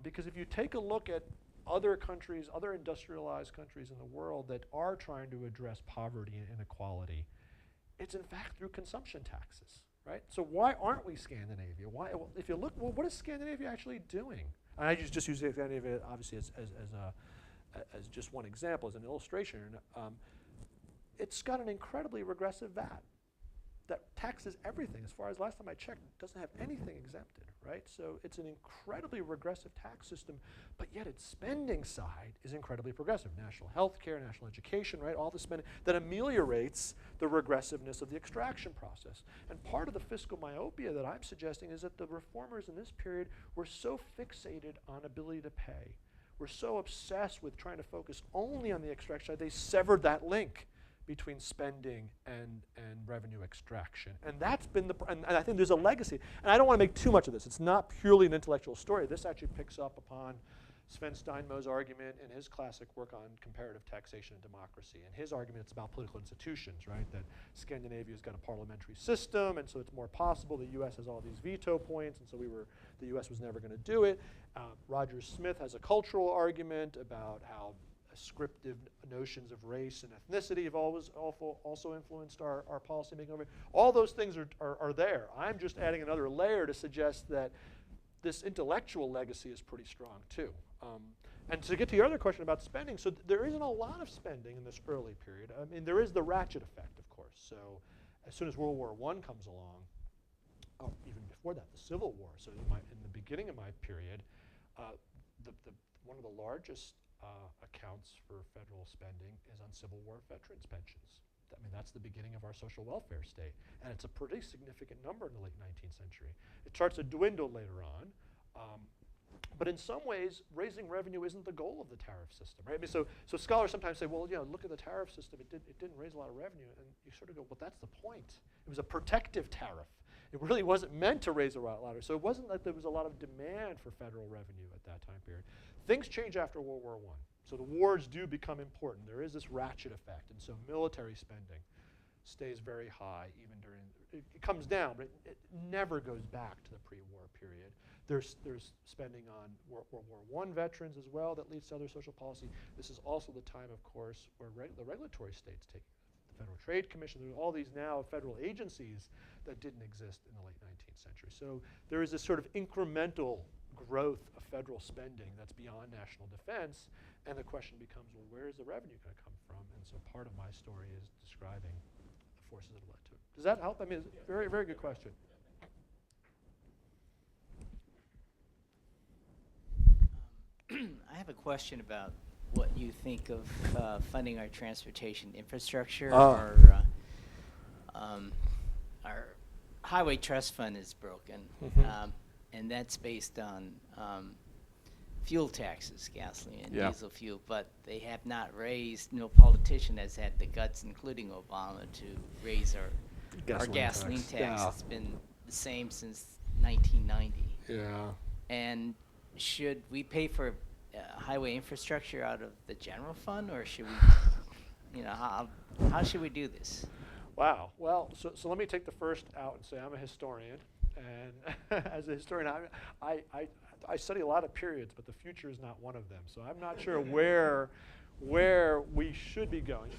Because if you take a look at other countries, other industrialized countries in the world that are trying to address poverty and inequality, it's in fact through consumption taxes, right? So why aren't we Scandinavia? Why, well, if you look, well, what is Scandinavia actually doing? And I just use Scandinavia obviously as just one example, as an illustration. It's got an incredibly regressive VAT that taxes everything. As far as last time I checked, it doesn't have anything exempted, right? So it's an incredibly regressive tax system, but yet its spending side is incredibly progressive. National health care, national education, right? All the spending that ameliorates the regressiveness of the extraction process. And part of the fiscal myopia that I'm suggesting is that the reformers in this period were so fixated on ability to pay. We're so obsessed with trying to focus only on the extraction side, they severed that link between spending and revenue extraction. And that's been and I think there's a legacy. And I don't want to make too much of this. It's not purely an intellectual story. This actually picks up upon Sven Steinmo's argument in his classic work on comparative taxation and democracy. And his argument is about political institutions, right? That Scandinavia's got a parliamentary system, and so it's more possible. The US has all these veto points, and so the US was never going to do it. Roger Smith has a cultural argument about how ascriptive notions of race and ethnicity have always also influenced our policy making over. All those things are there. I'm just adding another layer to suggest that this intellectual legacy is pretty strong too. And to get to your other question about spending, so there isn't a lot of spending in this early period. I mean, there is the ratchet effect, of course. So as soon as World War I comes along, even before that, the Civil War. So in the beginning of my period, one of the largest accounts for federal spending is on Civil War veterans pensions. I mean, that's the beginning of our social welfare state. And it's a pretty significant number in the late 19th century. It starts to dwindle later on. But in some ways, raising revenue isn't the goal of the tariff system, right? I mean, so scholars sometimes say, well, look at the tariff system. It didn't raise a lot of revenue. And you sort of go, well, that's the point. It was a protective tariff. It really wasn't meant to raise a lot. So it wasn't that there was a lot of demand for federal revenue at that time period. Things change after World War I. So the wars do become important. There is this ratchet effect. And so military spending stays very high even during, it comes down, but it never goes back to the pre-war period. There's spending on World War I veterans as well that leads to other social policy. This is also the time, of course, where the regulatory states take the Federal Trade Commission. There's all these now federal agencies that didn't exist in the late 19th century. So there is this sort of incremental growth of federal spending that's beyond national defense. And the question becomes, well, where is the revenue going to come from? And so part of my story is describing the forces that led to it. Does that help? I mean, it's a very, very good question. I have a question about what you think of funding our transportation infrastructure. Our highway trust fund is broken, and that's based on fuel taxes, gasoline and diesel fuel, but they have not raised, no politician has had the guts, including Obama, to raise our gasoline tax. Yeah. It's been the same since 1990. Yeah. And should we pay for highway infrastructure out of the general fund, or should we, how should we do this? Wow. Well, so let me take the first out and say I'm a historian, and as a historian, I study a lot of periods, but the future is not one of them. So I'm not sure where we should be going.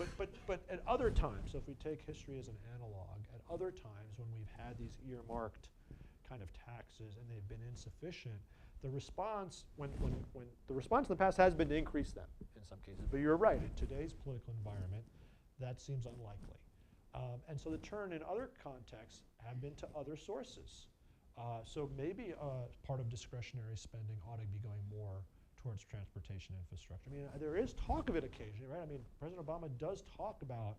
But at other times, so if we take history as an analog, at other times when we've had these earmarked kind of taxes and they've been insufficient, the response the response in the past has been to increase them in some cases. But you're right, in today's political environment, that seems unlikely. And so the turn in other contexts have been to other sources. So maybe part of discretionary spending ought to be going more towards transportation infrastructure. I mean, there is talk of it occasionally, right? I mean, President Obama does talk about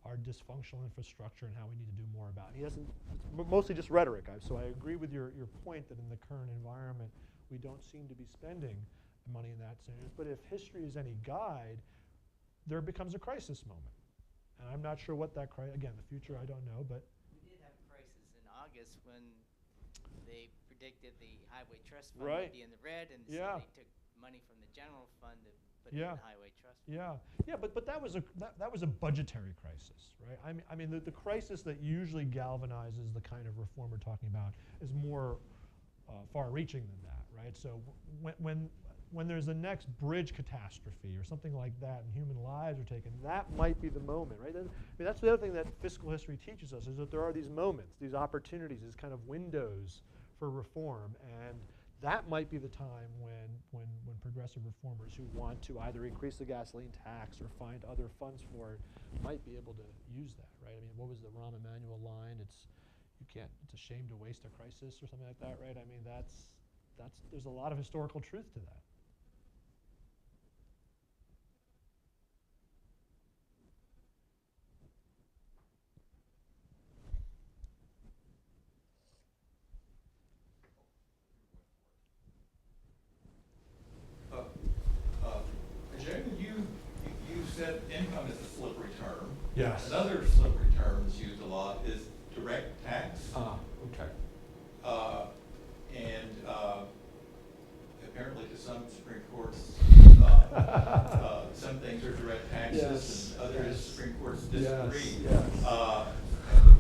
our dysfunctional infrastructure and how we need to do more about it. He doesn't, it's mostly just rhetoric. So I agree with your point that in the current environment, we don't seem to be spending money in that sense. But if history is any guide, there becomes a crisis moment. And I'm not sure what that crisis, again, the future I don't know, but. We did have a crisis in August when they predicted the highway trust fund Right. would be in the red, and Yeah. so they took money from the general fund to put it in the highway trust fund. Yeah, but that was a budgetary crisis, right? I mean the crisis that usually galvanizes the kind of reform we're talking about is more far-reaching than that, right? So when there's the next bridge catastrophe or something like that, and human lives are taken, that might be the moment, right? I mean, that's the other thing that fiscal history teaches us, is that there are these moments, these opportunities, these kind of windows for reform, and that might be the time when progressive reformers who want to either increase the gasoline tax or find other funds for it might be able to use that, right? I mean, what was the Rahm Emanuel line? It's a shame to waste a crisis or something like that, right? I mean, there's a lot of historical truth to that. Ajay, you said income is a slippery term. Yes. Another slippery term that's used a lot is direct tax. Okay. Apparently to some Supreme Courts, some things are direct taxes, Yes. and others Yes. Supreme Courts disagree. Yes. The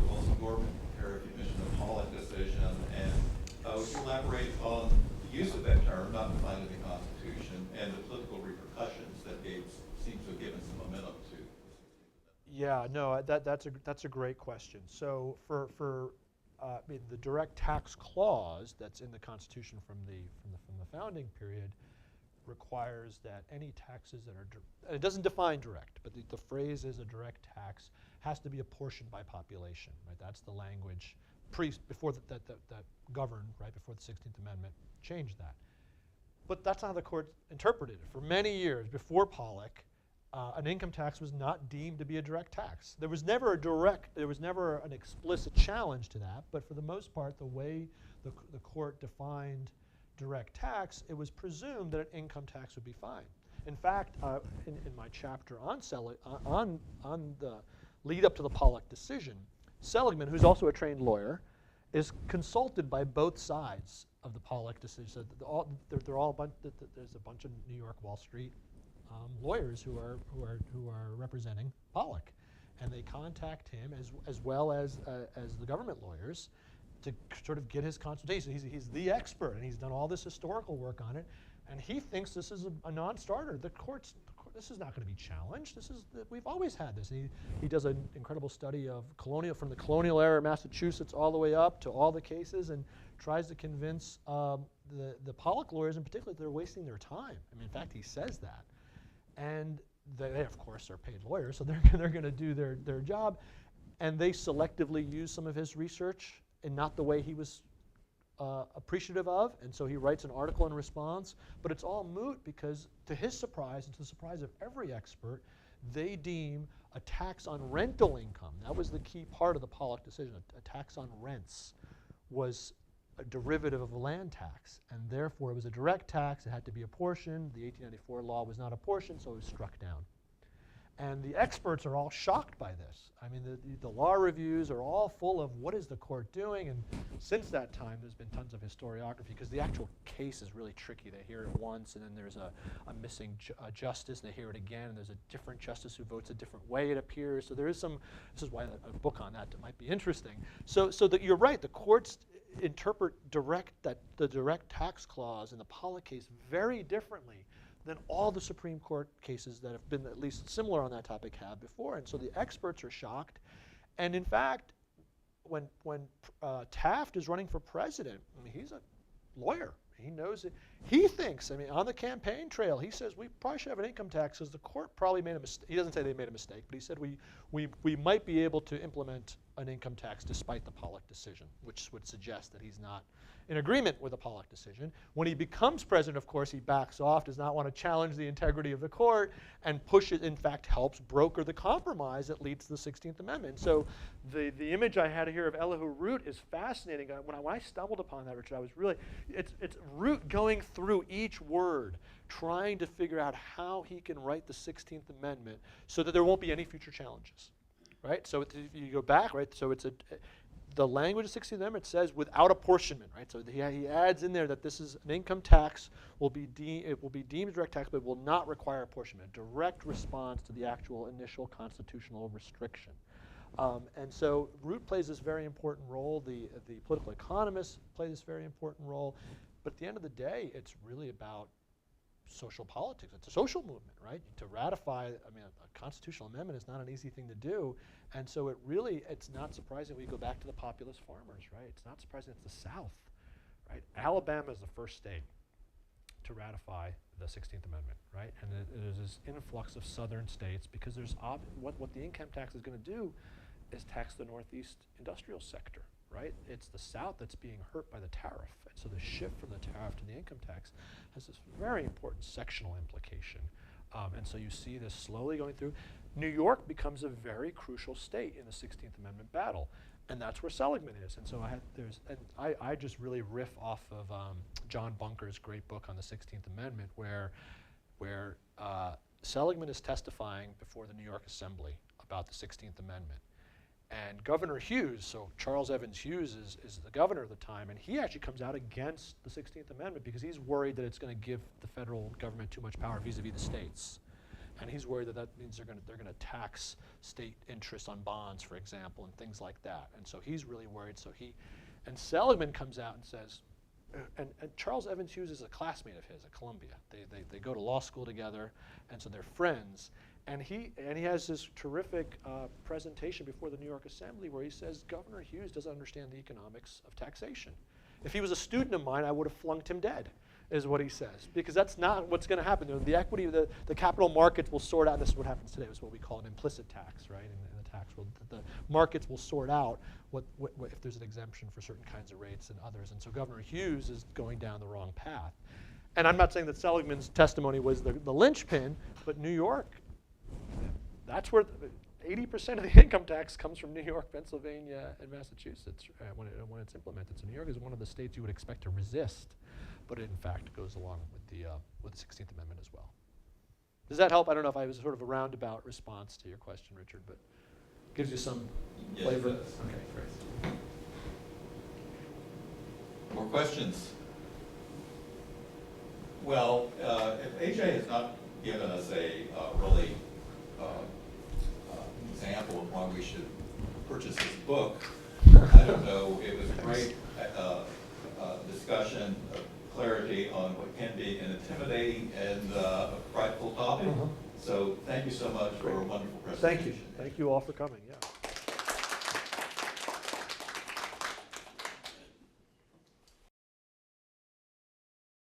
Wilson-Gorman comparative admission of the Pollock decision, and would you elaborate on the use of that term, not defined in the Constitution, and the political repercussions that seems to have given some momentum to? Yeah, no, that's a great question. So for I mean, the direct tax clause that's in the Constitution from the founding period requires that any taxes that are and it doesn't define direct, but the phrase is a direct tax has to be apportioned by population, right? That's the language before that governed, right, before the 16th Amendment changed that. But that's not how the court interpreted it. For many years before Pollock, an income tax was not deemed to be a direct tax. There was never an explicit challenge to that, but for the most part, the way the court defined direct tax, it was presumed that an income tax would be fine. In fact, in my chapter on the lead up to the Pollock decision, Seligman, who's also a trained lawyer, is consulted by both sides of the Pollock decision. So there's a bunch of New York Wall Street lawyers who are representing Pollock, and they contact him as well as the government lawyers to sort of get his consultation. He's the expert, and he's done all this historical work on it, and he thinks this is a non-starter. This is not going to be challenged. We've always had this. And he does an incredible study of from the colonial era of Massachusetts all the way up to all the cases, and tries to convince the Pollock lawyers in particular that they're wasting their time. I mean, in fact, he says that. And they of course, are paid lawyers, so they're going to do their job. And they selectively use some of his research in not the way he was appreciative of. And so he writes an article in response. But it's all moot because, to his surprise, and to the surprise of every expert, they deem a tax on rental income, that was the key part of the Pollock decision, a tax on rents was a derivative of a land tax, and therefore it was a direct tax. It had to be apportioned. The 1894 law was not apportioned, so it was struck down. And the experts are all shocked by this. I mean, the law reviews are all full of what is the court doing, and since that time there's been tons of historiography because the actual case is really tricky. They hear it once, and then there's a missing justice, and they hear it again, and there's a different justice who votes a different way, it appears. So there is this is why a book on that might be interesting. So that you're right, the courts interpret the direct tax clause in the Pollock case very differently than all the Supreme Court cases that have been at least similar on that topic have before. And so the experts are shocked. And in fact, when Taft is running for president, I mean, he's a lawyer. He knows it. He thinks, I mean, on the campaign trail, he says we probably should have an income tax because the court probably made a mistake. He doesn't say they made a mistake, but he said we might be able to implement an income tax despite the Pollock decision, which would suggest that he's not in agreement with the Pollock decision. When he becomes president, of course, he backs off, does not want to challenge the integrity of the court, and in fact, helps broker the compromise that leads to the 16th Amendment. So the image I had here of Elihu Root is fascinating. When I stumbled upon that, Richard, I was really, it's Root going through each word, trying to figure out how he can write the 16th Amendment so that there won't be any future challenges. Right? So if you go back, right? So the language of the 16th Amendment says without apportionment, right? So he adds in there that this is an income tax, it will be deemed direct tax, but will not require apportionment. Direct response to the actual initial constitutional restriction. And so Root plays this very important role. The political economists play this very important role. But at the end of the day, it's really about social politics. It's a social movement, right? To ratify, I mean, a constitutional amendment is not an easy thing to do. And so it's not surprising we go back to the populist farmers, right? It's not surprising it's the South, right? Alabama is the first state to ratify the 16th Amendment, right? And it is this influx of southern states because there's what the income tax is going to do is tax the Northeast industrial sector, right? It's the South that's being hurt by the tariff. And so the shift from the tariff to the income tax has this very important sectional implication. And so you see this slowly going through. New York becomes a very crucial state in the 16th Amendment battle. And that's where Seligman is. And so I just really riff off of John Bunker's great book on the 16th Amendment where Seligman is testifying before the New York Assembly about the 16th Amendment. And Governor Hughes, so Charles Evans Hughes is the governor at the time, and he actually comes out against the 16th Amendment because he's worried that it's going to give the federal government too much power vis-a-vis the states. And he's worried that means they're going to tax state interest on bonds, for example, and things like that. And so he's really worried. And Seligman comes out and says, and Charles Evans Hughes is a classmate of his at Columbia. They go to law school together, and so they're friends. And he has this terrific presentation before the New York Assembly where he says Governor Hughes doesn't understand the economics of taxation. If he was a student of mine, I would have flunked him dead, is what he says, because that's not what's going to happen. The equity, the capital markets will sort out. This is what happens today. It's what we call an implicit tax, right? In the tax world, the markets will sort out what if there's an exemption for certain kinds of rates and others. And so Governor Hughes is going down the wrong path. And I'm not saying that Seligman's testimony was the linchpin, but New York. That's where 80% of the income tax comes from New York, Pennsylvania, and Massachusetts when it's implemented. So New York is one of the states you would expect to resist, but it in fact goes along with the 16th Amendment as well. Does that help? I don't know if I was sort of a roundabout response to your question, Richard, but gives you some flavor. Yes, okay, great. More questions? Well, if Ajay has not given us a really example of why we should purchase this book, I don't know, it was a great discussion of clarity on what can be an intimidating and a frightful topic. So thank you so much for a wonderful presentation. Thank you. Thank you all for coming. Yeah.